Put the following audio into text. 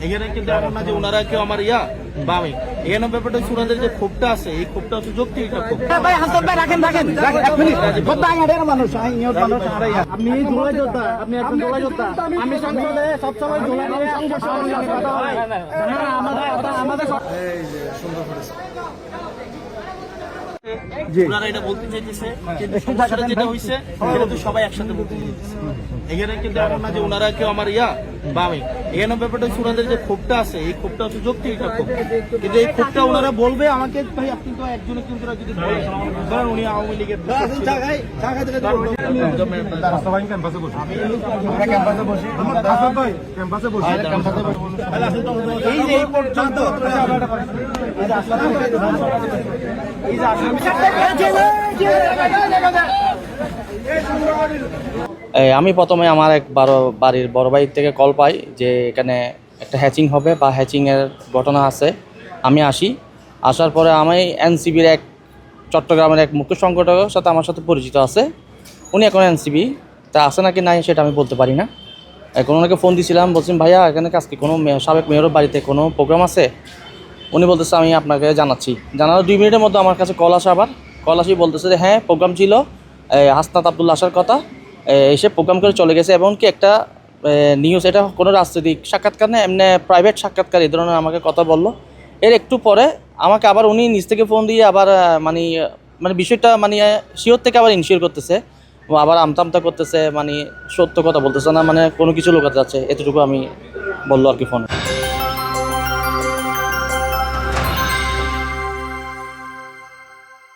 এখানে কিন্তু এমন না যে ওনারা কেউ আমার বা আমি এখানে ব্যাপারটা হচ্ছে ওনাদের যে ক্ষোভটা আছে এই ক্ষোভটা হচ্ছে যৌক্তিক একটা ক্ষোভ। ভাই হাসান ভাই রাখেন এক মিনিট মানুষ আপনি জোড়া যোদ্ধা, আপনি একজন জোড়া যোদ্ধা। আমি সংসদে সবসময় জোড়া নিয়ে কথা হয়। আমাদের ওনারা এটা বলতে চাইতেছে কিন্তু সমস্যাটা যেটা হইছে সেটা তো সবাই একসাথে বলতে চাইতেছে। এখানে কিন্তু এমন না যে ওনারা কেউ আমার বা আমি এখানে ব্যাপারটা হচ্ছে ওনাদের যে ক্ষোভটা আছে এই ক্ষোভটা হচ্ছে যৌক্তিক একটা ক্ষোভ। কিন্তু এই ক্ষোভটা ওনারা বলবে আমাকে ভাই আপনি তো একজনে কিন্তু যদি ধরেন উনি আওয়ামী লীগের এই যে এই পর্যন্ত আমি প্রথমে আমার এক বাড়ির বড় ভাই থেকে কল পাই যে এখানে একটা হ্যাচিং হবে বা হ্যাচিংয়ের ঘটনা আছে। আমি আসার পরে আমি এনসিবির এক চট্টগ্রামের এক মুখ্য সংগঠকের সাথে আমার সাথে পরিচিত আছে। উনি এখন এনসিবি তা আছে নাকি নাই সেটা আমি বলতে পারি না। এখন ওনাকে ফোন দিয়েছিলাম, বলছিলাম ভাইয়া এখানে আজকে কোনো সাবেক মেয়রের বাড়িতে কোনো প্রোগ্রাম আছে? উনি বলতেছে আমি আপনাকে জানাচ্ছি। জানার 2 মিনিটের মধ্যে আমার কাছে কল আসি বলতেছে যে হ্যাঁ প্রোগ্রাম ছিল, হাসনাত আবদুল্লাহ আসার কথা, এসে প্রোগ্রাম করে চলে গেছে। এমনকি একটা নিউজ, এটা কোনো রাজনৈতিক সাক্ষাৎকার না, এমনি প্রাইভেট সাক্ষাৎকার এই ধরনের আমাকে কথা বললো। এর একটু পরে আমাকে আবার উনি নিজ থেকে ফোন দিয়ে আবার মানে বিষয়টা শিওর থেকে আবার ইনশিওর করতেছে, আবার আমতা করতেছে, সত্য কথা বলতেছে না, কোনো কিছু লোকাতে যাচ্ছে, এতটুকু আমি বললো আর কি ফোনে।